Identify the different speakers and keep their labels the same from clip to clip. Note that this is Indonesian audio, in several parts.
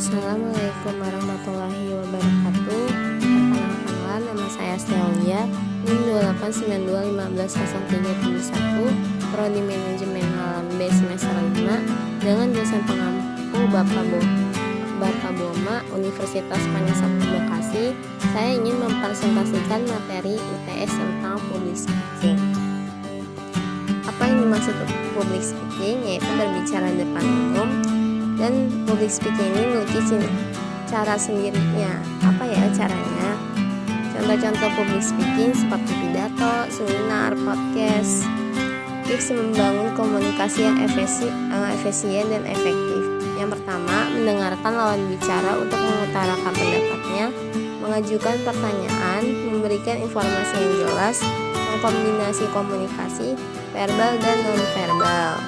Speaker 1: Assalamualaikum warahmatullahi wabarakatuh. Perkenalkan, nama saya Stelia, NIM 2892150371, Prodi Manajemen Malam B semester 5, dengan dosen pengampu Bapak Boma, Universitas Pancasila Bekasi. Saya ingin mempresentasikan materi UTS tentang public speaking. Apa yang dimaksud public speaking? Yaitu berbicara di depan umum. Dan public speaking ini memiliki cara sendirinya. Apa ya caranya? Contoh-contoh public speaking seperti pidato, seminar, podcast. Tips membangun komunikasi yang efisien dan efektif. Yang pertama, mendengarkan lawan bicara untuk mengutarakan pendapatnya, mengajukan pertanyaan, memberikan informasi yang jelas, mengkombinasi komunikasi verbal dan non-verbal.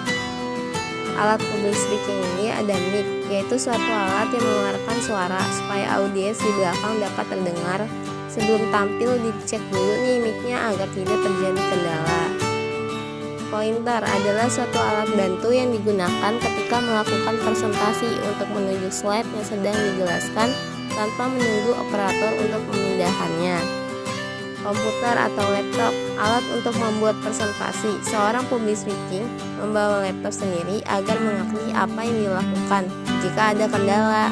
Speaker 1: Alat public speaking ini ada mic, yaitu suatu alat yang mengeluarkan suara supaya audiens di belakang dapat terdengar. Sebelum tampil dicek dulu nih mic-nya agar tidak terjadi kendala. Pointer adalah suatu alat bantu yang digunakan ketika melakukan presentasi untuk menunjuk slide yang sedang dijelaskan tanpa menunggu operator untuk memindahannya. Komputer atau laptop, alat untuk membuat presentasi. Seorang public speaking membawa laptop sendiri agar mengakui apa yang dilakukan jika ada kendala.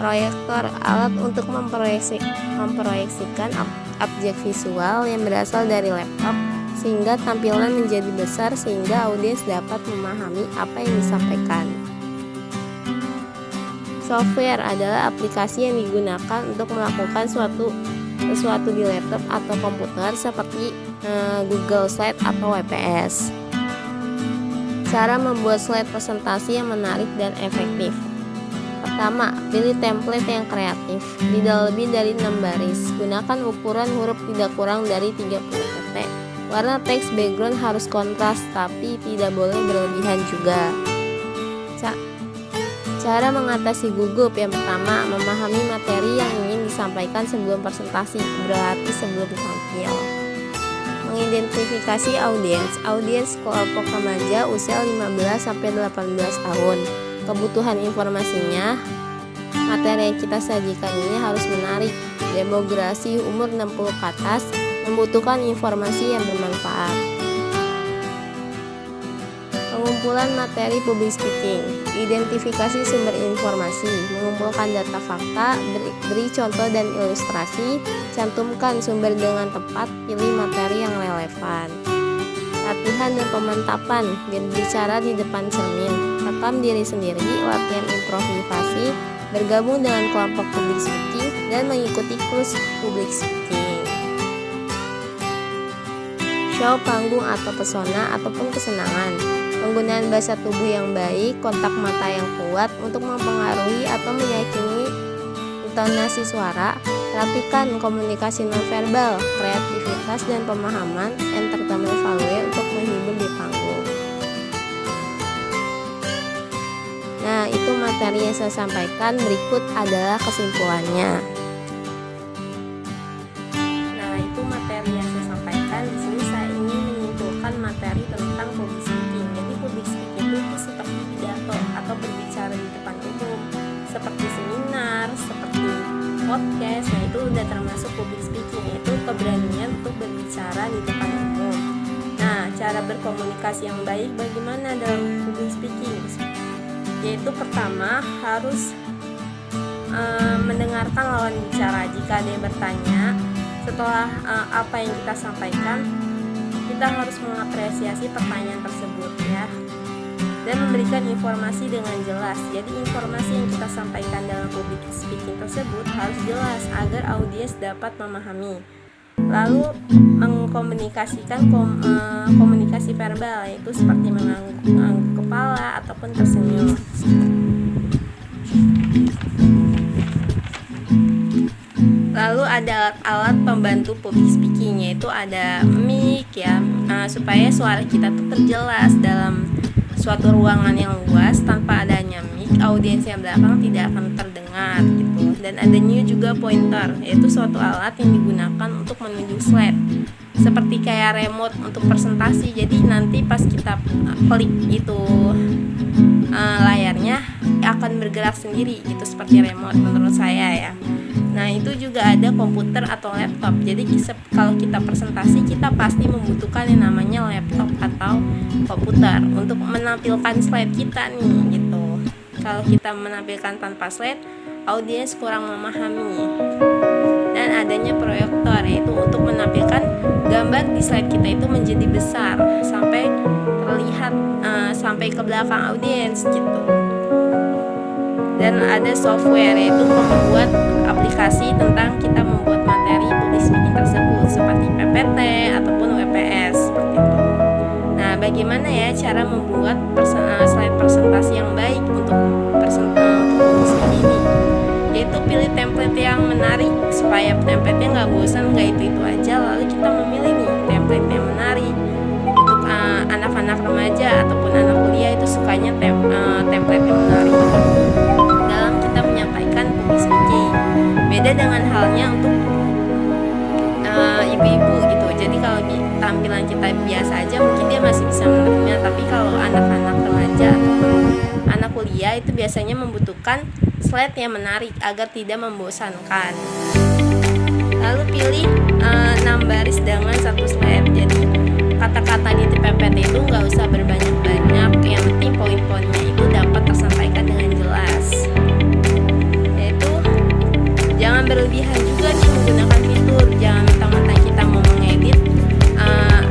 Speaker 1: Proyektor, alat untuk memproyeksikan objek visual yang berasal dari laptop sehingga tampilan menjadi besar sehingga audiens dapat memahami apa yang disampaikan. Software adalah aplikasi yang digunakan untuk melakukan sesuatu di laptop atau komputer seperti Google Slide atau WPS. Cara membuat slide presentasi yang menarik dan efektif. Pertama, pilih template yang kreatif. Tidak lebih dari 6 baris. Gunakan ukuran huruf tidak kurang dari 30 pt. Warna teks background harus kontras tapi tidak boleh berlebihan juga. Cara mengatasi gugup. Yang pertama, memahami materi yang ingin disampaikan sebelum presentasi, berarti sebelum tampil. Mengidentifikasi audiens kelompok remaja usia 15-18 tahun. Kebutuhan informasinya, materi yang kita sajikan ini harus menarik. Demografi umur 60 ke atas membutuhkan informasi yang bermanfaat. Pengumpulan materi public speaking. Identifikasi sumber informasi, mengumpulkan data fakta, beri contoh dan ilustrasi, cantumkan sumber dengan tepat, pilih materi yang relevan. Latihan dan pemantapan, berbicara di depan cermin, rekam diri sendiri, latihan improvisasi, bergabung dengan kelompok public speaking, dan mengikuti kursus public speaking. Show panggung atau pesona ataupun kesenangan. Penggunaan bahasa tubuh yang baik, kontak mata yang kuat untuk mempengaruhi atau meyakini intonasi suara. Perhatikan komunikasi nonverbal, kreativitas dan pemahaman, entertainment value untuk menghibur di panggung. Nah, itu materi yang saya sampaikan. Berikut adalah kesimpulannya. Nah, itu materi yang saya sampaikan. Di sini saya ingin menyimpulkan materi tentang public speaking. Jadi public speaking itu seperti pidato atau berbicara di depan umum, seperti seminar, seperti podcast. Nah, itu udah termasuk public speaking, yaitu keberanian untuk berbicara di depan umum. Nah, cara berkomunikasi yang baik bagaimana dalam public speaking? Yaitu pertama harus mendengarkan lawan bicara. Jika ada yang bertanya setelah apa yang kita sampaikan, kita harus mengapresiasi pertanyaan tersebut ya, dan memberikan informasi dengan jelas. Jadi informasi yang kita sampaikan dalam public speaking tersebut harus jelas agar audiens dapat memahami. Lalu mengkomunikasikan komunikasi verbal, yaitu seperti mengangguk kepala ataupun tersenyum. Lalu ada alat pembantu public speaking, yaitu ada mic ya, supaya suara kita tuh terjelas dalam suatu ruangan yang luas. Tanpa adanya mic, audiens yang belakang tidak akan terdengar gitu. Dan adanya juga pointer, yaitu suatu alat yang digunakan untuk menunjuk slide, seperti kayak remote untuk presentasi. Jadi nanti pas kita klik itu layarnya akan akan bergerak sendiri gitu, seperti remote menurut saya ya. Nah itu juga ada komputer atau laptop. Jadi kalau kita presentasi, kita pasti membutuhkan yang namanya laptop atau komputer untuk menampilkan slide kita nih gitu. Kalau kita menampilkan tanpa slide, audiens kurang memahami. Dan adanya proyektor, yaitu untuk menampilkan gambar di slide kita itu menjadi besar sampai terlihat sampai ke belakang audiens gitu. Dan ada software, yaitu pembuat aplikasi tentang kita membuat materi public speaking tersebut seperti PPT ataupun WPS seperti itu. Nah, bagaimana ya cara membuat slide presentasi yang baik untuk public speaking ini? Yaitu pilih template yang menarik supaya template-nya nggak bosan, nggak itu aja. Lalu kita memilih nih template yang menarik. Untuk anak-anak remaja ataupun anak kuliah itu sukanya template yang menarik dalam kita menyampaikan public speaking. Beda dengan halnya untuk ibu-ibu gitu. Jadi kalau tampilan kita biasa aja mungkin dia masih bisa menerima, tapi kalau anak-anak remaja ataupun anak kuliah itu biasanya membutuhkan slide yang menarik agar tidak membosankan. Lalu pilih 6 baris dengan satu slide. Jadi kata-kata di PPT itu nggak usah berbanyak-banyak, yang penting poin-poinnya itu dapat tersampaikan dengan jelas. Yaitu jangan berlebihan juga nih menggunakan fitur. Jangan mentang-mentang kita mau mengedit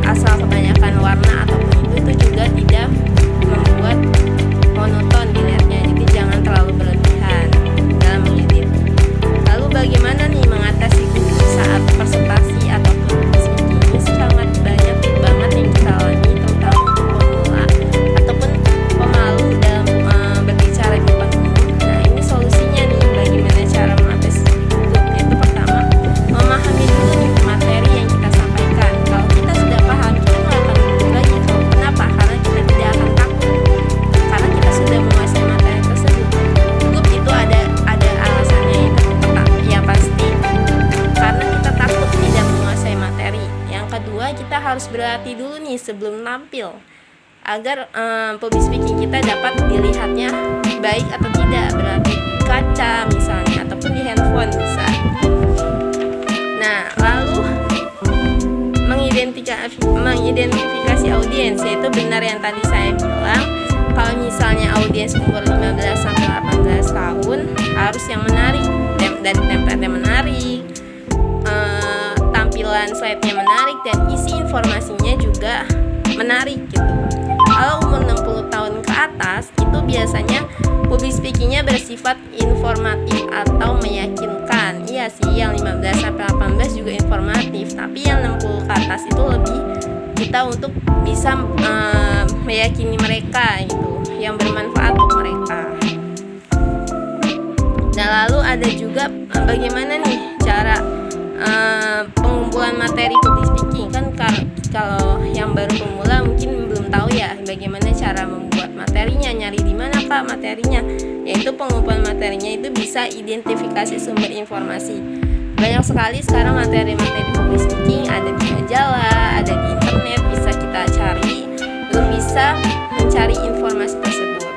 Speaker 1: asal kebanyakan warna ataupun itu juga tidak membuat monoton dilihatnya. Jadi jangan terlalu berlebihan dalam mengedit. Lalu bagaimana nih mengatasi gugup saat presentasi ataupun speaking? Ini sangat banyak banget yang kita alami, terutama untuk pemula ataupun pemalu dalam berbicara di depan umum. Nah ini solusinya nih, bagaimana cara mengatasi gugup. Itu pertama, memahami dulu nih materi yang kita sampaikan. Kalau kita sudah paham, kita nggak akan gugup lagi. Kenapa? Karena kita tidak akan takut, karena kita sudah menguasai materi tersebut. Gugup itu ada alasannya, itu ya pasti karena kita takut tidak menguasai materi. Yang kedua, kita harus berlatih dulu nih sebelum tampil agar public speaking kita dapat dilihatnya baik atau tidak. Berlatih di kaca misalnya ataupun di handphone bisa. Nah lalu mengidentifikasi audiens, yaitu benar yang tadi saya bilang, kalau misalnya audiens umur 15-18 tahun harus yang menarik, dari template yang menarik, tampilan slide-nya menarik, dan isi informasinya juga menarik gitu. Kalau umur 60 tahun ke atas itu biasanya public speaking-nya bersifat informatif atau meyakinkan. Iya sih, yang 15-18 juga informatif, tapi yang 60 ke atas itu lebih kita untuk bisa meyakini mereka gitu, yang bermanfaat untuk mereka. Nah lalu ada juga bagaimana nih cara pengumpulan materi public speaking. Kan kalau yang baru pemula mungkin belum tahu ya bagaimana cara membuat materinya, nyari di mana Kak materinya. Yaitu pengumpulan materinya itu bisa identifikasi sumber informasi. Banyak sekali sekarang materi-materi public speaking, ada di majalah, ada di internet, bisa kita cari, lalu bisa mencari informasi tersebut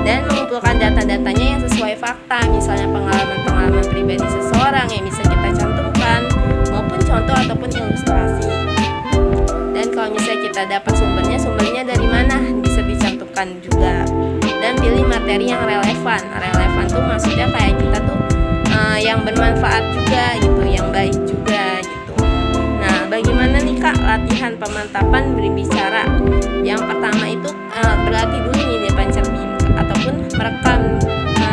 Speaker 1: dan mengumpulkan data-datanya yang sesuai fakta, misalnya pengalaman-pengalaman pribadi seseorang yang bisa kita cantumkan, maupun contoh ataupun ilustrasi. Dan kalau misalnya kita dapat sumbernya dari mana, bisa dicantumkan juga. Dan pilih materi yang relevan. Relevan tuh maksudnya kayak kita tuh yang bermanfaat juga gitu, yang baik juga gitu. Nah bagaimana nih Kak latihan pemantapan berbicara? Yang pertama itu berlatih dulu nih di depan cermin ataupun merekam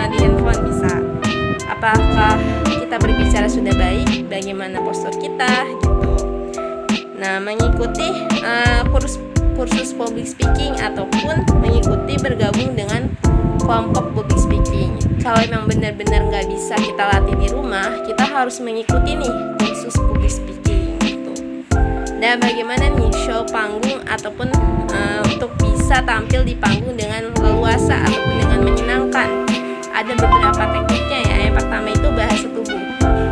Speaker 1: di handphone bisa. Apakah kita berbicara sudah baik, bagaimana postur kita gitu. Nah mengikuti kursus public speaking ataupun mengikuti bergabung dengan kelompok public speaking. Kalau memang benar-benar nggak bisa kita latih di rumah, kita harus mengikuti nih kursus public speaking gitu. Dan bagaimana nih show panggung ataupun untuk bisa tampil di panggung dengan leluasa ataupun dengan menyenangkan. Ada beberapa tekniknya ya. Yang pertama itu bahasa tubuh.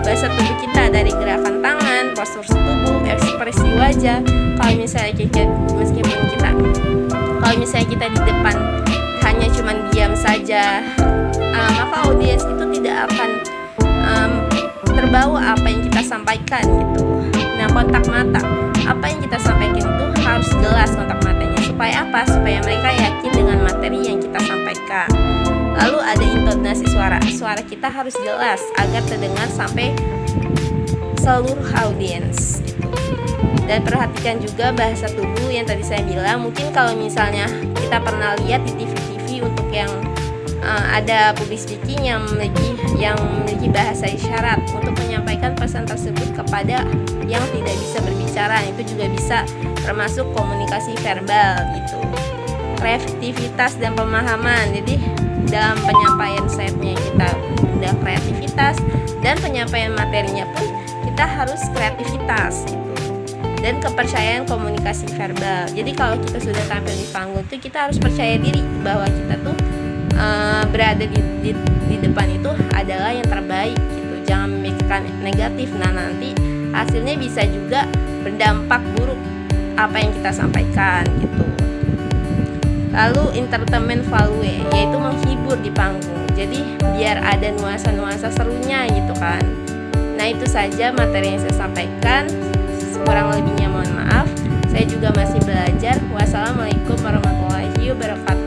Speaker 1: Bahasa tubuh kita dari gerakan tangan, postur tubuh, ekspresi wajah. Kalau misalnya kita di depan hanya cuman diam saja,
Speaker 2: maka audiens itu tidak akan terbawa apa yang kita sampaikan gitu. Nah, kontak mata, apa yang kita sampaikan itu harus jelas kontak matanya. Supaya apa? Supaya mereka yakin dengan materi yang kita sampaikan. Lalu ada intonasi suara kita harus jelas agar terdengar sampai seluruh audiens gitu. Dan perhatikan juga bahasa tubuh yang tadi saya bilang. Mungkin kalau misalnya kita pernah lihat di TV-TV untuk yang ada public speaking yang memiliki bahasa isyarat untuk menyampaikan pesan tersebut kepada yang tidak bisa berbicara, itu juga bisa termasuk komunikasi verbal gitu. Kreativitas dan pemahaman, jadi dalam penyampaian setnya kita udah kreativitas, dan penyampaian materinya pun kita harus kreativitas gitu. Dan kepercayaan komunikasi verbal, jadi kalau kita sudah tampil di panggung itu kita harus percaya diri bahwa kita tuh berada di depan itu adalah yang terbaik gitu. Jangan memikirkan negatif, nah nanti hasilnya bisa juga berdampak buruk apa yang kita sampaikan gitu. Lalu entertainment value, yaitu menghibur di panggung, jadi biar ada nuansa-nuansa serunya gitu kan. Nah, itu saja materi yang saya sampaikan, kurang lebihnya mohon maaf. Saya juga masih belajar. Wassalamualaikum warahmatullahi wabarakatuh.